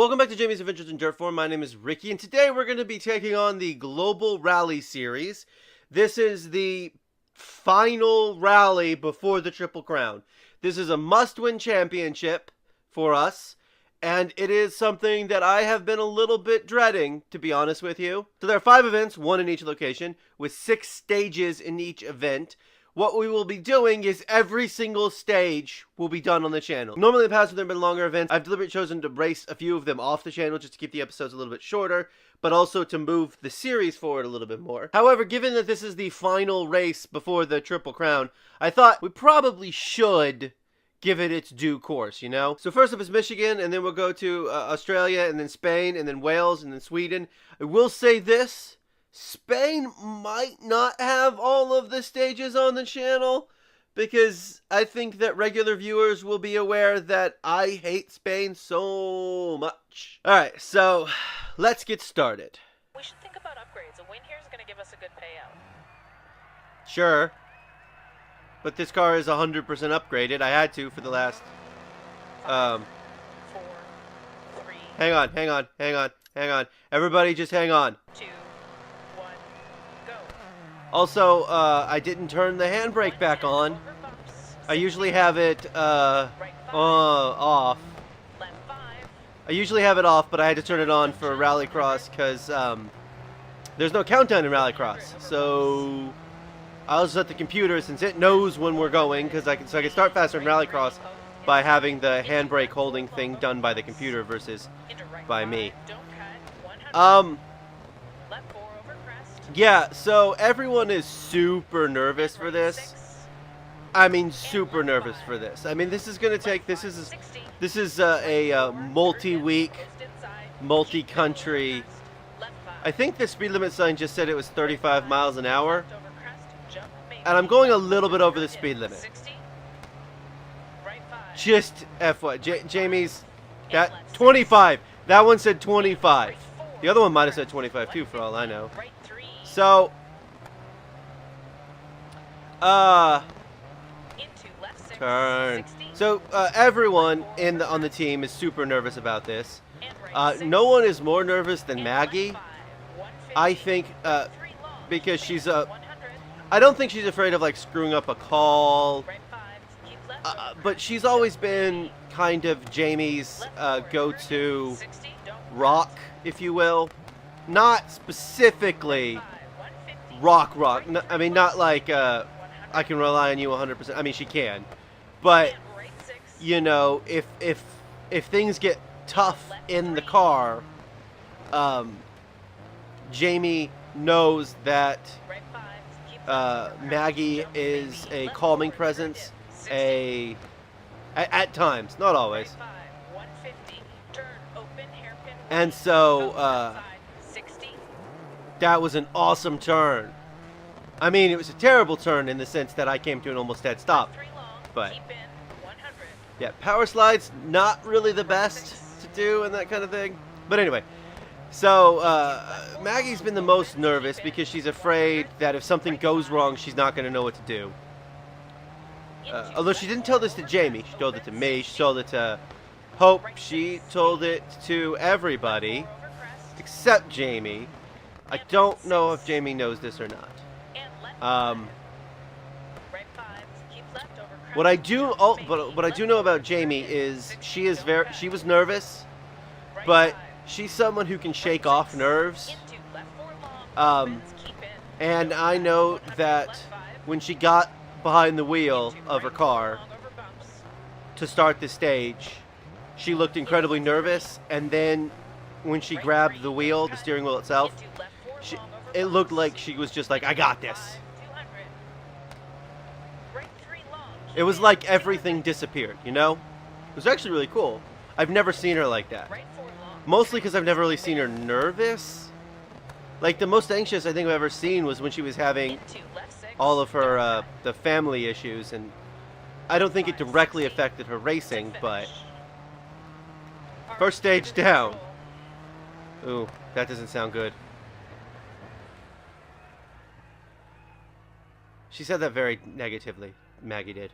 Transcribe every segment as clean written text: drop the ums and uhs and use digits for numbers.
Welcome back to Jamie's Adventures in Dirt 4. My name is Ricky, and today we're going to be taking on the Global Rally Series. This is the final rally before the Triple Crown. This is a must-win championship for us, and it is something that I have been a little bit dreading, to be honest with you. So there are 5 events, 1 in each location, with 6 stages in each event. What we will be doing is every single stage will be done on the channel. Normally in the past, when there have been longer events, I've deliberately chosen to brace a few of them off the channel just to keep the episodes a little bit shorter, but also to move the series forward a little bit more. However, given that this is the final race before the Triple Crown, I thought we probably should give it its due course, you know? So first up is Michigan, and then we'll go to Australia, and then Spain, and then Wales, and then Sweden. I will say this. Spain might not have all of the stages on the channel because I think that regular viewers will be aware that I hate Spain so much. Alright, so let's get started. We should think about upgrades. A win here is going to give us a good payout. Sure. But this car is 100% upgraded. I had to for the last... 5, 4, 3, Hang on. Everybody just hang on. 2, 1, go. Also, I didn't turn the handbrake back on. Over bumps. I usually have it Right 5, off. left 5. I usually have it off, but I had to turn it on for Rallycross because there's no countdown in Rallycross. So I'll just let the computer, since it knows when we're going, because I can start faster in Rallycross by having the handbrake holding thing done by the computer versus Into right by 5, me. Don't cut. 100. Left 4 over crest. Yeah. So everyone is super nervous for Right this. 6, I mean, super nervous for this. I mean, this is gonna take. This is 60. a multi-week, Post inside. multi-country. Crest. Left 5. I think the speed limit sign just said it was 35 miles an hour, Left over crest. Jump, maybe. and I'm going a little bit over the speed limit. 60. Right 5. Just FY, Jamie's, that 25. That one said 25. The other one might have said 25 too, for all I know. Right 3. So, Into left 6. turn. 60. So everyone on the team is super nervous about this. And right 6. No one is more nervous than And Maggie. left 5. 150. I think, 3 long. because she's 100. I don't think she's afraid of like screwing up a call. Right 5. Keep left over But crest. she's always been kind of Jamie's Left 4. go-to 60. Don't rock, if you will. Not specifically 5. 150. rock. I mean, not like I can rely on you 100%. I mean, she can. But, And right 6. you know, if things get tough in the car, Jamie knows that Right 5. Keep left over crest. Maggie Jump, is maybe. a Left calming forward, presence. turn in. 60. At times, not always. Right 5. 150. Turn open hairpin. And right. so, Go left side. 60. that was an awesome turn. I mean, it was a terrible turn in the sense that I came to an almost dead stop. 3 long. but- Keep in 100. Yeah, power slides, not really the best to do and that kind of thing. But anyway, so Maggie's been the most nervous because she's afraid that if something goes wrong, she's not going to know what to do. Although she didn't tell this to Jamie. She told it to me. She told it to Hope. She told it to everybody except Jamie. I don't know if Jamie knows this or not. Right 5. Keep left over crest. What I do, Jump, but maybe. what I do Left know over about Jamie turn in. is 60. she is Don't she cut. was nervous, Right but 5. she's someone who can shake Right off 6. nerves. Into left 4 long. Opens, keep in. And Don't I cut. know 100. that Left 5. when she got behind the wheel Into of her right car long over bumps. to start the stage, she looked incredibly nervous, and then when she grabbed the wheel, the steering wheel itself, Into left 4 she, long over it looked bumps. like she was just like, I got this. 200. Right 3 long. It was like everything disappeared, you know? It was actually really cool. I've never seen her like that. Right 4 long. Mostly because I've never really seen her nervous. Like, the most anxious I think I've ever seen was when she was having Into left 6. all of Don't her, cut. the family issues, and I don't think it directly affected her racing, but first stage down. Ooh, that doesn't sound good. She said that very negatively, Maggie did.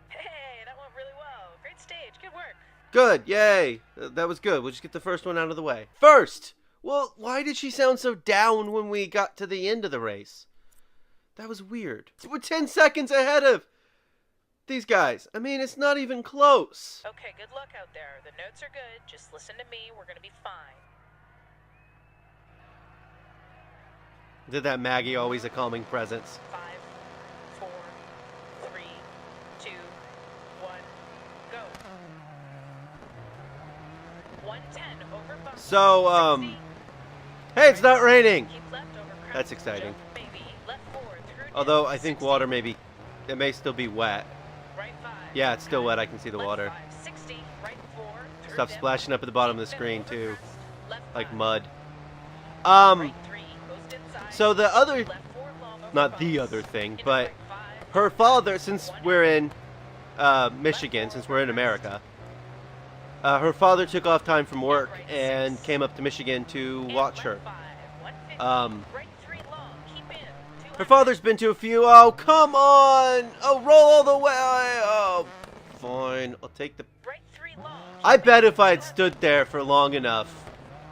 Hey, that went really well. Great stage. Good work. Good, yay. That was good. We'll just get the first one out of the way. First! Well, why did she sound so down when we got to the end of the race? That was weird. We're 10 seconds ahead of these guys. I mean, it's not even close. Okay, good luck out there. The notes are good. Just listen to me. We're gonna be fine. Did that Maggie always a calming presence? 5, 4, 3, 2, 1, go. 110 over bump. So, 60. hey, it's not raining. Keep left over crest. That's exciting. Jump, baby. Left 4 through dip. Although I think 60. water it may still be wet. Right 5. Yeah, it's still wet. I can see the Left water. 5, 60. Right 4 through Stuff dip. splashing up at the bottom of the Keep screen middle over too, crest. Left like 5. mud. Right 3 goes inside. So the other, Left 4 long over not the bumps. other thing, Into but right 5. her father, since we're in Michigan, since we're in America, her father took off time from work and came up to Michigan to And watch her. left 5, 150. Um, Right 3 long. Keep in. Her 200. father's been to a few. Oh, come on! Oh, roll all the way! Oh, fine. I'll take the. Right 3 long. I Keep bet in. if I had 200. stood there for long enough,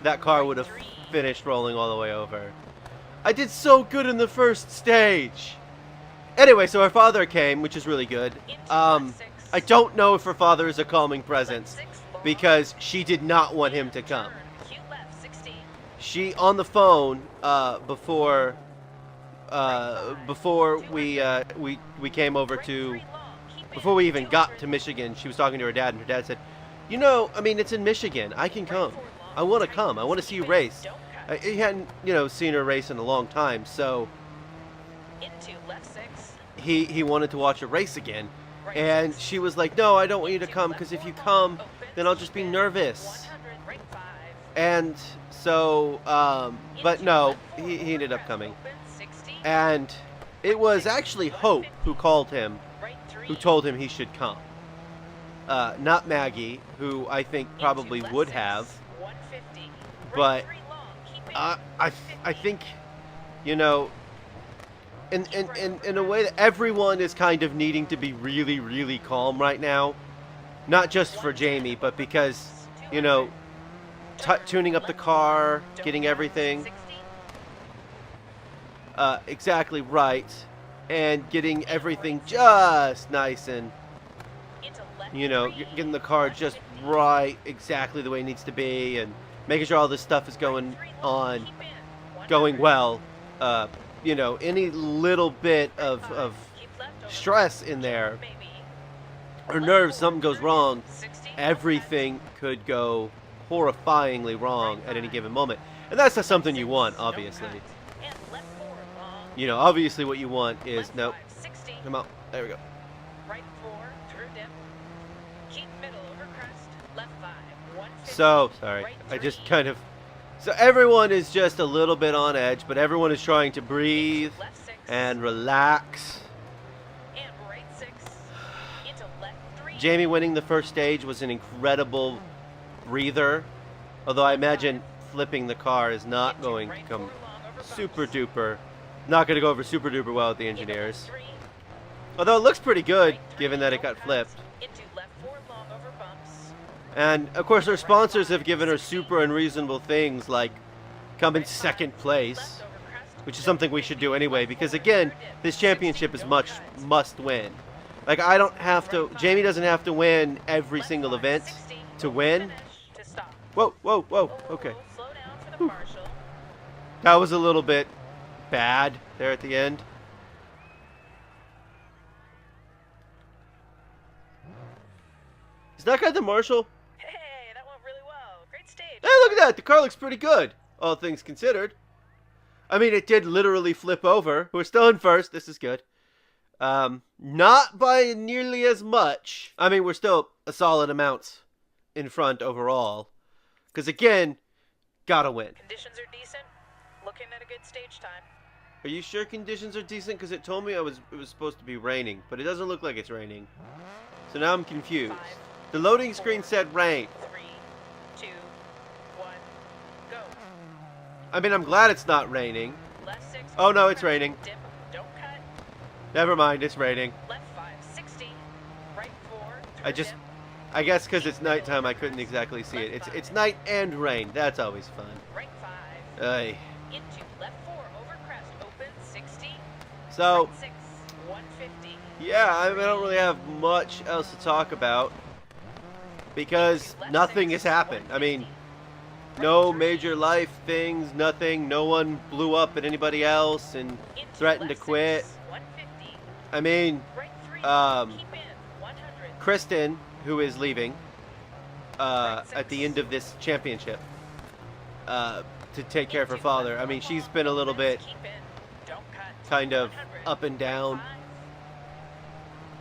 that car would have finished rolling all the way over. I did so good in the first stage. Anyway, so her father came, which is really good. Into left 6. I don't know if her father is a calming presence Left 6 long. because she did not want him to come. Turn. Cue left 60. She on the phone before we came over Right to 3 long. Keep in. before we even got 200. to Michigan. She was talking to her dad, and her dad said, "You know, I mean, it's in Michigan. I can Right come. 4 long. I want to Tight. come. I want to see you Keep in. race." Don't cut. He hadn't, seen her race in a long time, so Into left 6. he wanted to watch her race again. Right And 6. she was like, "No, I don't want you to Into come left because if 4 you long. come, Open. then I'll just be Keep in. nervous." 100. Right 5. And so, but Into no, left 4 he ended up over coming. crest. Open 60. And it was actually Hope who called him, Right 3. who told him he should come. Not Maggie, who I think Into probably left would 6. have. 150. but, Right 3 long. Keep in. I 150. think, in a way that everyone is kind of needing to be really, really calm right now. Not just for Jamie, but because, tuning up the car, Don't getting cut. everything 60. exactly right, and getting everything just nice and, Into left getting the car just right, exactly the way it needs to be, and making sure all this stuff is going on, going well. Any little bit of stress in there, or nerves, something goes wrong, everything could go horrifyingly wrong at any given moment. And that's not something you want, obviously. Obviously what you want is, nope, come on, there we go. Right 4 through dip. Keep middle over crest. Left 5. 150. So, sorry, I just kind of, so everyone is just a little bit on edge, but everyone is trying to breathe Left 6. and relax. And right 6. Into left 3. Jamie winning the first stage was an incredible breather, although I imagine flipping the car is not Into going to right come 4 long over super bumps. duper, not going to go over super duper well with the Into engineers. left 3. Although it looks pretty good, Right 3 given that it over got crest. flipped. Into left 4 long over bumps. And of course, her sponsors have given her super unreasonable things like come in Right 5. second place, Left over crest. which is something we should do anyway, because again, this championship is much must win. Like, I don't have to, Jamie doesn't have to win every Left single 5, event 60. to win. Finish to stop. Whoa, whoa, whoa, Whoa, okay. Slow down for the marshal. That was a little bit bad there at the end. Is that guy the marshal? Hey, that went really well. Great stage. Hey, look at that! The car looks pretty good, all things considered. I mean, it did literally flip over. We're still in first. This is good. Not by nearly as much. I mean, we're still a solid amount in front overall. Because again, gotta win. Conditions are decent. Looking at a good stage time. Are you sure conditions are decent? Because it told me it was supposed to be raining, but it doesn't look like it's raining. So now I'm confused. 5, The loading screen said rain. 3, 2, 1, go. I mean, I'm glad it's not raining. Left 6. Oh, no, it's raining. Dip. Don't cut. Never mind, it's raining. Left 5, 60. Right 4. I just- Dip. I guess because it's nighttime, I couldn't exactly see it. It's night and rain. That's always fun. Right 5. Ay. Into left 4 over crest. Open 60. So, Right 6. 150. yeah, I don't really have much else to talk about because nothing has happened. I mean, no major life things, nothing. No one blew up at anybody else and threatened to quit. I mean, Kristen, who is leaving at the end of this championship to take care of her father. I mean, she's been a little bit kind of up and down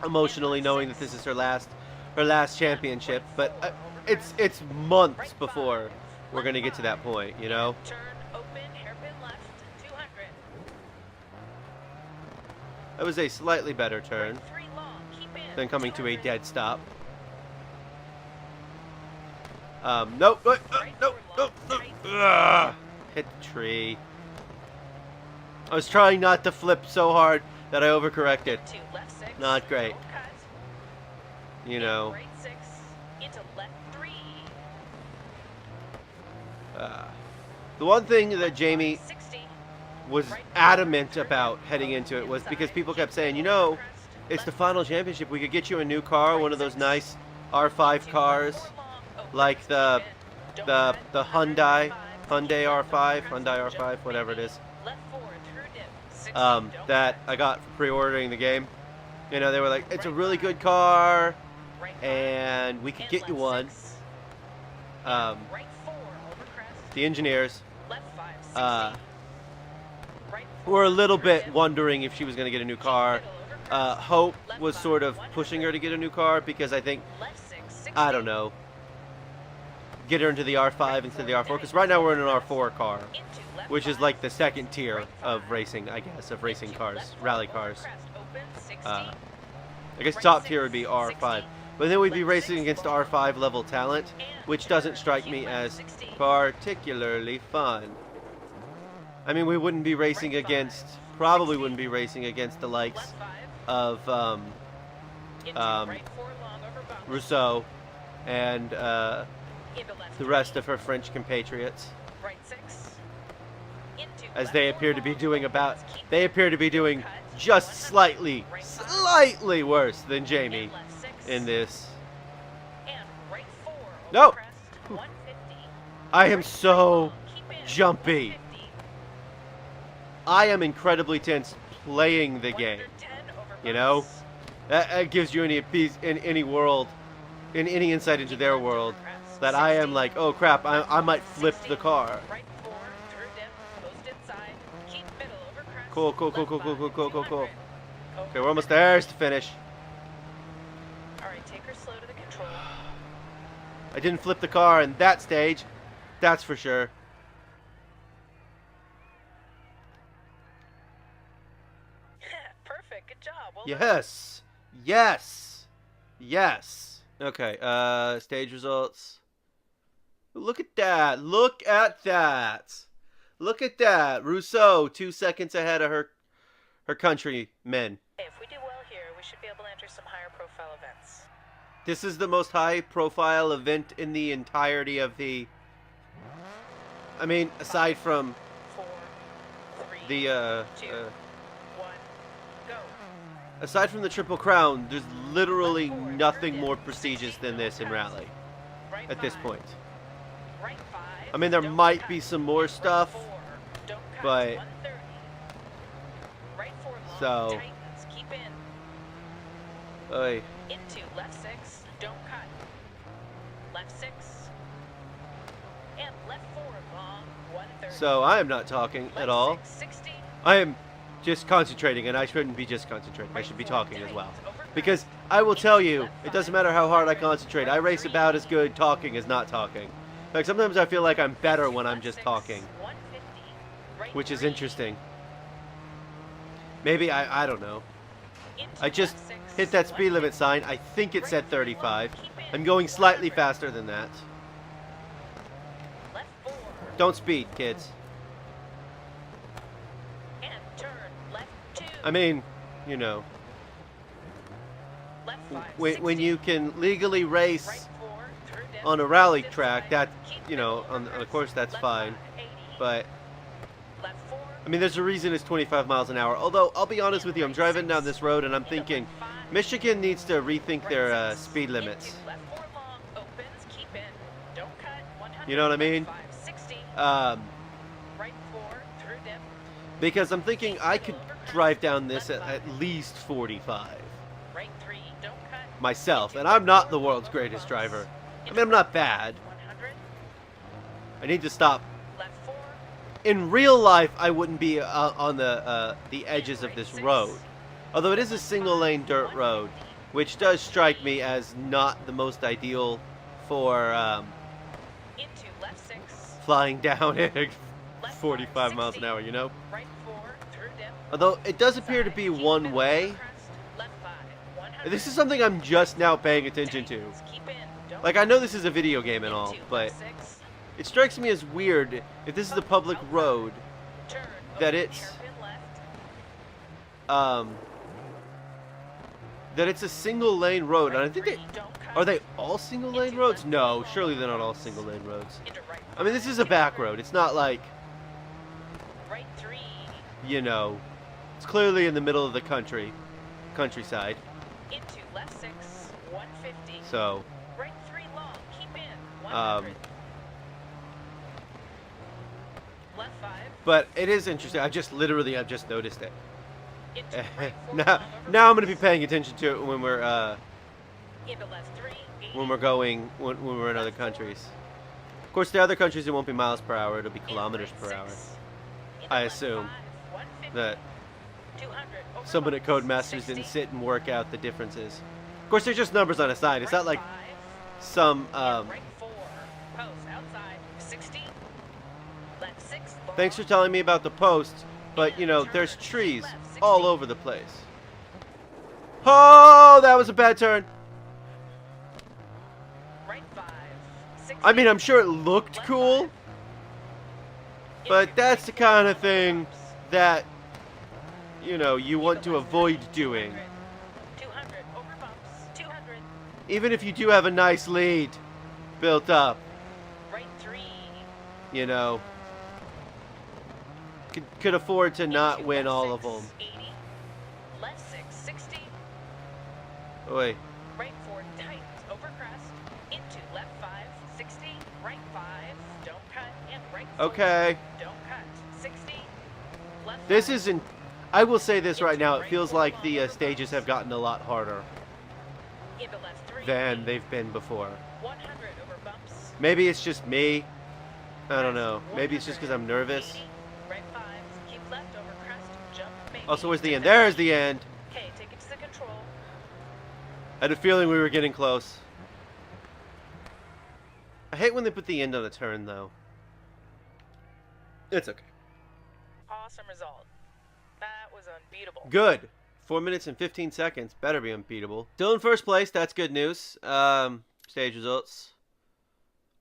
emotionally, knowing that this is her last championship. But it's months before we're gonna get to that point, you know. Turn open, hairpin left, 200. That was a slightly better turn Right 3 long, keep in, than coming to a 200. dead stop. Nope, nope. Ugh, hit the tree. I was trying not to flip so hard that I overcorrected. Into left 6. Not great. Don't cut. You know. Right 6. Into left 3. The one thing that Jamie 60. was adamant about heading into it was because people kept saying, you know, it's the final championship. We could get you a new car, one of those nice R5 cars, like the Hyundai R5, whatever it is, that I got for pre-ordering the game. You know, they were like, it's a really good car, and we could get you one. The engineers were a little bit wondering if she was going to get a new car. Hope was sort of pushing her to get a new car because I think, I don't know, get her into the R5 instead of the R4. Because right now we're in an R4 car, which is like the second tier of racing, I guess, of racing cars, rally cars. I guess top tier would be R5. But then we'd be racing against R5 level talent, which doesn't strike me as particularly fun. I mean, we wouldn't be racing against, probably wouldn't be racing against the likes of Rousseau and the rest of her French compatriots, as they appear to be doing just slightly worse than Jamie in this. No! I am so jumpy. I am incredibly tense playing the game. You know? That gives you any insight into their world. That I am like, oh crap, I might flip the car. Cool. Okay, we're almost there. It's the finish. Alright, take her slow to the control. I didn't flip the car in that stage. That's for sure. Perfect, good job. Well Yes. Okay, stage results. Look at that. Look at that. Rousseau, 2 seconds ahead of her countrymen. if we do well here, we should be able to enter some higher profile events. This is the most high profile event in the entirety of the, I mean, aside from 4, 3, the 2, 1, go. aside from the Triple Crown, there's literally nothing more prestigious than this in Rally Right at this 5. point. Right 5. I mean, there Don't might cut. be some more Right stuff, 4. Don't cut. but 130. Right 4 long. So- Tightens. Keep in. oy. Into left 6. Don't cut. Left 6. And left 4 long. 130. So I am not talking Left at all. 6, 60. I am just concentrating, and I shouldn't be just concentrating. I should be talking as well. Because I will tell you, it doesn't matter how hard I concentrate. I race about as good talking as not talking. Like, sometimes I feel like I'm better when I'm just talking, 150. Right which is 3. interesting. Maybe, I don't know. Into I just left 6. hit that speed limit sign. I think it said 35. I'm going slightly faster than that. Left 4. Don't speed, kids. And turn left 2. I mean, you know. Left when you can legally race Right 4, through dip, on a rally dip track, side, that, keep you know, middle on over a course that's left fine. 5, 80, But left 4, I mean, there's a reason it's 25 miles an hour. Although I'll be honest with you, I'm driving down this road and I'm into thinking left 5, Michigan needs to rethink right their 6, speed limits. into left 4 long, opens, keep in, don't cut, 100, You know what I mean? right 5, 60, Um, right 4, through dip, because I'm thinking I could drive down this at least 45 right 3, don't cut, myself, into and I'm left not 4, the world's over greatest bumps, driver. I into mean, I'm not right bad. 100, I need to stop. left 4, In real life, I wouldn't be on the edges of this road. Although it is a single-lane dirt road, which does strike me as not the most ideal for into left 6, flying down at left 45 miles an 60, hour, you know? right 4, through dip, Although it does appear to be one way. left 5, 100, This is something I'm just now paying attention to. keep in, don't Like, I know this is a video game and all, into but left 6, it strikes me as weird if this is a public road turn, that open, it's hairpin left, that it's a single lane road. And I think right 3, don't cut, are they all single lane roads? No, surely they're not all single lane roads. into right I mean, this is a back road. It's not like, right 3, you know, it's clearly in the middle of the countryside. into left 6, 150, So, right 3 long, keep in, 100, left 5, but it is interesting. I've just noticed it. into right 4 now, long, over now I'm going to be bumps, paying attention to it when we're into left 3, 80, when we're in other countries. Of course, the other countries it won't be miles per hour; it'll be into kilometers right per hour. 6, into I left assume 5, 150, that 200, over someone at bumps, Codemasters didn't 60, sit and work out the differences. Of course, they're just numbers on a sign. It's not like right 5, some. right 4, post outside, 60, left 6, long, Thanks for telling me about the posts, but you know, there's trees all over the place. Oh, that was a bad turn. right 5, 60, I mean, I'm sure it looked left cool, 5, but into that's the right 4 kind of over thing bumps, that, you know, you want into to left avoid 3, doing. 200, over bumps, 200, Even if you do have a nice lead built up, right 3, you know, could afford to not into win left all of 6, them. 80, left 6, 60, Wait, right 4 tight, over crest, into left 5, 60, right 5, don't cut, and right 4, okay. don't cut, 60, left This 5, isn't. I will say this right into now. It right feels 4 like long the over stages bumps, have gotten a lot harder into left 3, than they've been before. 100 over bumps, Maybe it's just me. I don't crest, know. Maybe it's just because I'm nervous. 80, right 5, keep left over crest, jump, maybe, Also, where's the end? 70. There's the end. Okay, take it to the control, I had a feeling we were getting close. I hate when they put the end on a turn, though. It's okay. awesome result, that was unbeatable. Good. 4 minutes and 15 seconds. Better be unbeatable. Still in first place. That's good news. Stage results.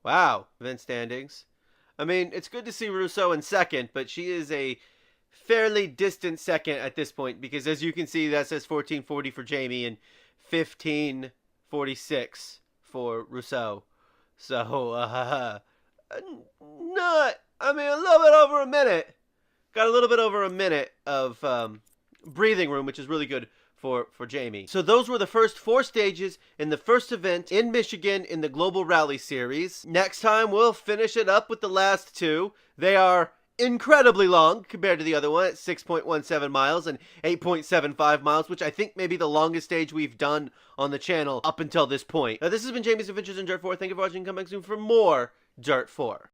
Wow. Event standings. I mean, it's good to see Rousseau in second, but she is a fairly distant second at this point because, as you can see, that says 1440 for Jamie and 1546 for Rousseau. So, not, I mean, a little bit over a minute. Got a little bit over a minute of breathing room, which is really good for Jamie. So those were the first 4 stages in the first event in Michigan in the Global Rally Series. Next time, we'll finish it up with the last 2. They are incredibly long compared to the other one at 6.17 miles and 8.75 miles, which I think may be the longest stage we've done on the channel up until this point. This has been Jamie's Adventures in Dirt 4. Thank you for watching. Come back soon for more Dirt 4.